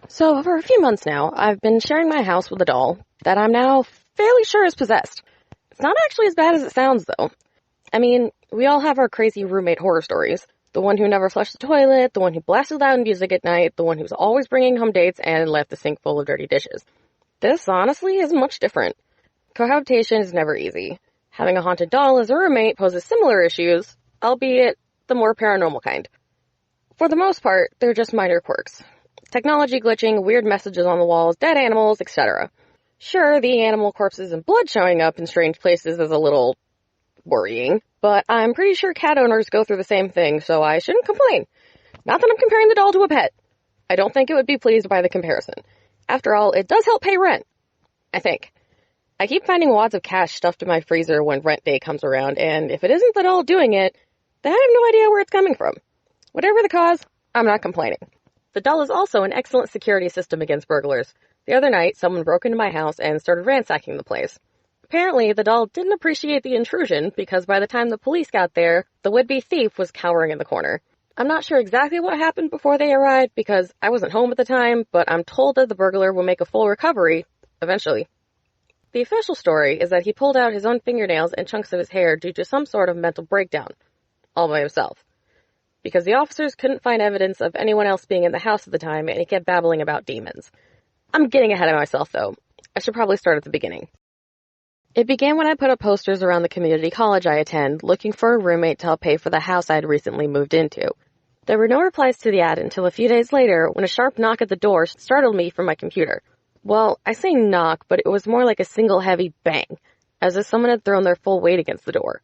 So, for a few months now, I've been sharing my house with a doll that I'm now fairly sure is possessed. It's not actually as bad as it sounds, though. I mean, we all have our crazy roommate horror stories. The one who never flushed the toilet, the one who blasted loud music at night, the one who's always bringing home dates and left the sink full of dirty dishes. This, honestly, is much different. Cohabitation is never easy. Having a haunted doll as a roommate poses similar issues, albeit the more paranormal kind. For the most part, they're just minor quirks. Technology glitching, weird messages on the walls, dead animals, etc. Sure, the animal corpses and blood showing up in strange places is a little worrying, but I'm pretty sure cat owners go through the same thing, so I shouldn't complain. Not that I'm comparing the doll to a pet. I don't think it would be pleased by the comparison. After all, it does help pay rent. I think. I keep finding wads of cash stuffed in my freezer when rent day comes around, and if it isn't the doll doing it, then I have no idea where it's coming from. Whatever the cause, I'm not complaining. The doll is also an excellent security system against burglars. The other night, someone broke into my house and started ransacking the place. Apparently, the doll didn't appreciate the intrusion because by the time the police got there, the would-be thief was cowering in the corner. I'm not sure exactly what happened before they arrived because I wasn't home at the time, but I'm told that the burglar will make a full recovery, eventually. The official story is that he pulled out his own fingernails and chunks of his hair due to some sort of mental breakdown, all by himself. Because the officers couldn't find evidence of anyone else being in the house at the time, and he kept babbling about demons. I'm getting ahead of myself, though. I should probably start at the beginning. It began when I put up posters around the community college I attend, looking for a roommate to help pay for the house I'd recently moved into. There were no replies to the ad until a few days later, when a sharp knock at the door startled me from my computer. Well, I say knock, but it was more like a single heavy bang, as if someone had thrown their full weight against the door.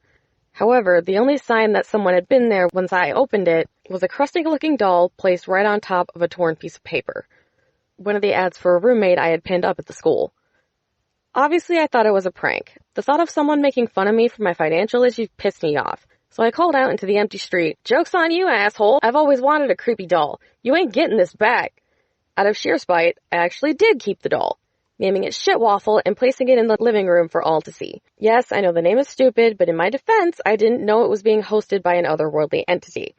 However, the only sign that someone had been there once I opened it was a crusty-looking doll placed right on top of a torn piece of paper. One of the ads for a roommate I had pinned up at the school. Obviously, I thought it was a prank. The thought of someone making fun of me for my financial issues pissed me off. So I called out into the empty street, "Joke's on you, asshole! I've always wanted a creepy doll. You ain't getting this back." Out of sheer spite, I actually did keep the doll, naming it Shitwaffle and placing it in the living room for all to see. Yes, I know the name is stupid, but in my defense, I didn't know it was being hosted by an otherworldly entity.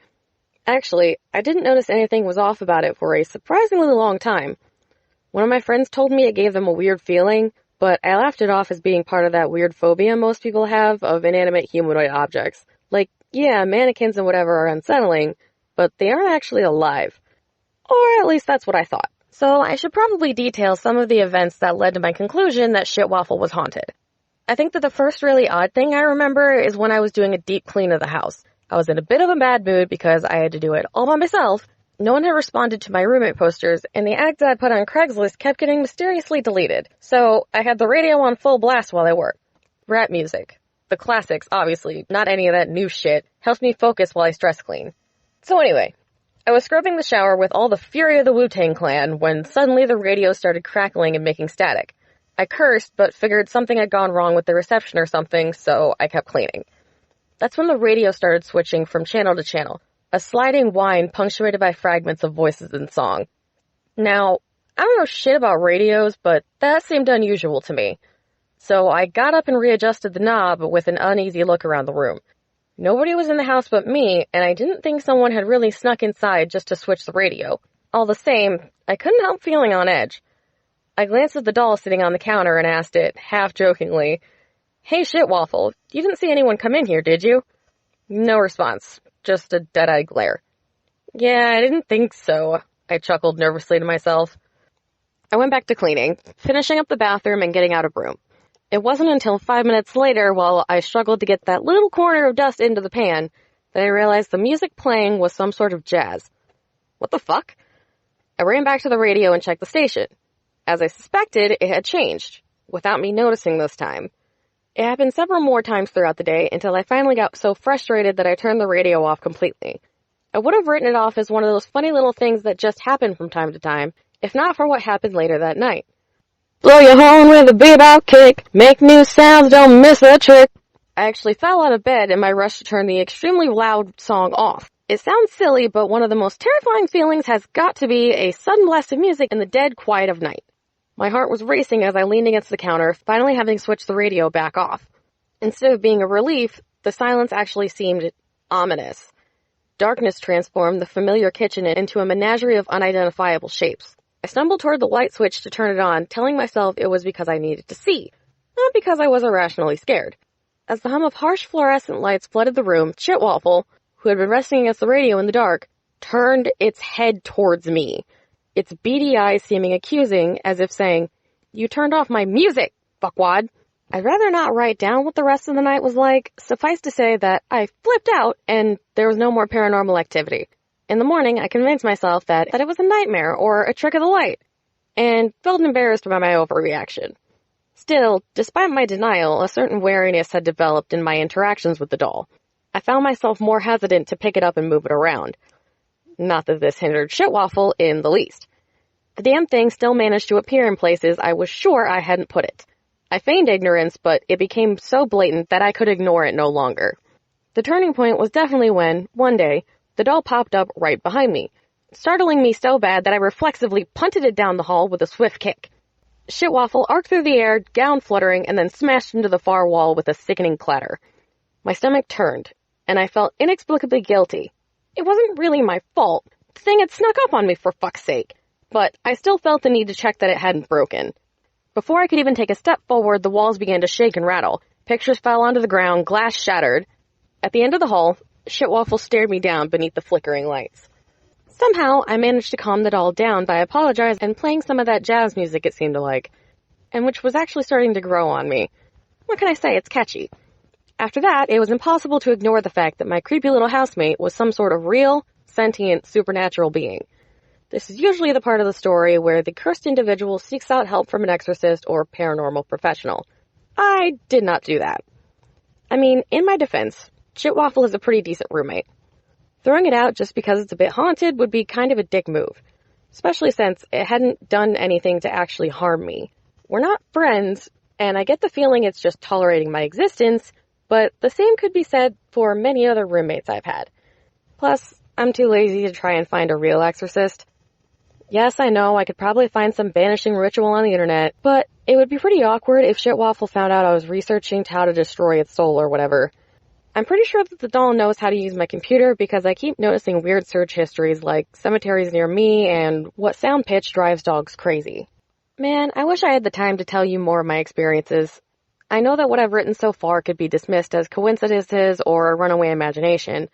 Actually, I didn't notice anything was off about it for a surprisingly long time. One of my friends told me it gave them a weird feeling, but I laughed it off as being part of that weird phobia most people have of inanimate humanoid objects. Like, yeah, mannequins and whatever are unsettling, but they aren't actually alive. Or at least that's what I thought. So I should probably detail some of the events that led to my conclusion that Shitwaffle was haunted. I think that the first really odd thing I remember is when I was doing a deep clean of the house. I was in a bit of a bad mood because I had to do it all by myself. No one had responded to my roommate posters, and the ads I put on Craigslist kept getting mysteriously deleted. So I had the radio on full blast while I worked. Rap music. The classics, obviously, not any of that new shit, helps me focus while I stress clean. So anyway, I was scrubbing the shower with all the fury of the Wu-Tang Clan when suddenly the radio started crackling and making static. I cursed, but figured something had gone wrong with the reception or something, so I kept cleaning. That's when the radio started switching from channel to channel, a sliding whine punctuated by fragments of voices and song. Now, I don't know shit about radios, but that seemed unusual to me. So I got up and readjusted the knob with an uneasy look around the room. Nobody was in the house but me, and I didn't think someone had really snuck inside just to switch the radio. All the same, I couldn't help feeling on edge. I glanced at the doll sitting on the counter and asked it, half-jokingly, "Hey, Shitwaffle, you didn't see anyone come in here, did you?" No response, just a dead-eyed glare. "Yeah, I didn't think so," I chuckled nervously to myself. I went back to cleaning, finishing up the bathroom and getting out of room. It wasn't until 5 minutes later, while I struggled to get that little corner of dust into the pan, that I realized the music playing was some sort of jazz. What the fuck? I ran back to the radio and checked the station. As I suspected, it had changed, without me noticing this time. It happened several more times throughout the day until I finally got so frustrated that I turned the radio off completely. I would have written it off as one of those funny little things that just happen from time to time, if not for what happened later that night. Blow your horn with a bebop kick, make new sounds, don't miss a trick. I actually fell out of bed in my rush to turn the extremely loud song off. It sounds silly, but one of the most terrifying feelings has got to be a sudden blast of music in the dead quiet of night. My heart was racing as I leaned against the counter, finally having switched the radio back off. Instead of being a relief, the silence actually seemed ominous. Darkness transformed the familiar kitchen into a menagerie of unidentifiable shapes. I stumbled toward the light switch to turn it on, telling myself it was because I needed to see, not because I was irrationally scared. As the hum of harsh fluorescent lights flooded the room, Shitwaffle, who had been resting against the radio in the dark, turned its head towards me, its beady eyes seeming accusing, as if saying, "You turned off my music, fuckwad." I'd rather not write down what the rest of the night was like. Suffice to say that I flipped out and there was no more paranormal activity. In the morning, I convinced myself that it was a nightmare or a trick of the light, and felt embarrassed by my overreaction. Still, despite my denial, a certain wariness had developed in my interactions with the doll. I found myself more hesitant to pick it up and move it around. Not that this hindered Shitwaffle in the least. The damn thing still managed to appear in places I was sure I hadn't put it. I feigned ignorance, but it became so blatant that I could ignore it no longer. The turning point was definitely when, one day, the doll popped up right behind me, startling me so bad that I reflexively punted it down the hall with a swift kick. Shitwaffle arced through the air, gown fluttering, and then smashed into the far wall with a sickening clatter. My stomach turned, and I felt inexplicably guilty. It wasn't really my fault. The thing had snuck up on me, for fuck's sake. But I still felt the need to check that it hadn't broken. Before I could even take a step forward, the walls began to shake and rattle. Pictures fell onto the ground, glass shattered. At the end of the hall, Shitwaffle stared me down beneath the flickering lights. Somehow, I managed to calm the doll down by apologizing and playing some of that jazz music it seemed to like, and which was actually starting to grow on me. What can I say? It's catchy. After that, it was impossible to ignore the fact that my creepy little housemate was some sort of real, sentient, supernatural being. This is usually the part of the story where the cursed individual seeks out help from an exorcist or paranormal professional. I did not do that. I mean, in my defense, Shitwaffle is a pretty decent roommate. Throwing it out just because it's a bit haunted would be kind of a dick move, especially since it hadn't done anything to actually harm me. We're not friends, and I get the feeling it's just tolerating my existence, but the same could be said for many other roommates I've had. Plus, I'm too lazy to try and find a real exorcist. Yes, I know I could probably find some banishing ritual on the internet, but it would be pretty awkward if Shitwaffle found out I was researching how to destroy its soul or whatever. I'm pretty sure that the doll knows how to use my computer because I keep noticing weird search histories like cemeteries near me and what sound pitch drives dogs crazy. Man, I wish I had the time to tell you more of my experiences. I know that what I've written so far could be dismissed as coincidences or a runaway imagination,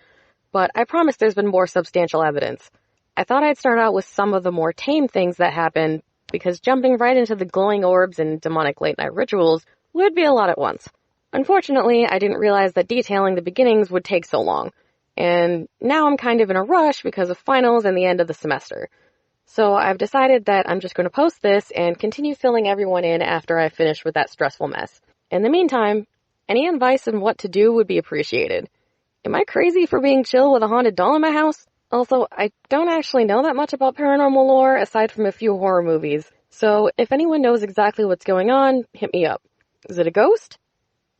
but I promise there's been more substantial evidence. I thought I'd start out with some of the more tame things that happened, because jumping right into the glowing orbs and demonic late-night rituals would be a lot at once. Unfortunately, I didn't realize that detailing the beginnings would take so long, and now I'm kind of in a rush because of finals and the end of the semester. So I've decided that I'm just going to post this and continue filling everyone in after I finish with that stressful mess. In the meantime, any advice on what to do would be appreciated. Am I crazy for being chill with a haunted doll in my house? Also, I don't actually know that much about paranormal lore aside from a few horror movies, so if anyone knows exactly what's going on, hit me up. Is it a ghost?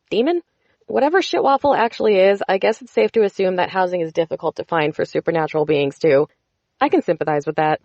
Demon? Whatever Shitwaffle actually is, I guess it's safe to assume that housing is difficult to find for supernatural beings too. I can sympathize with that.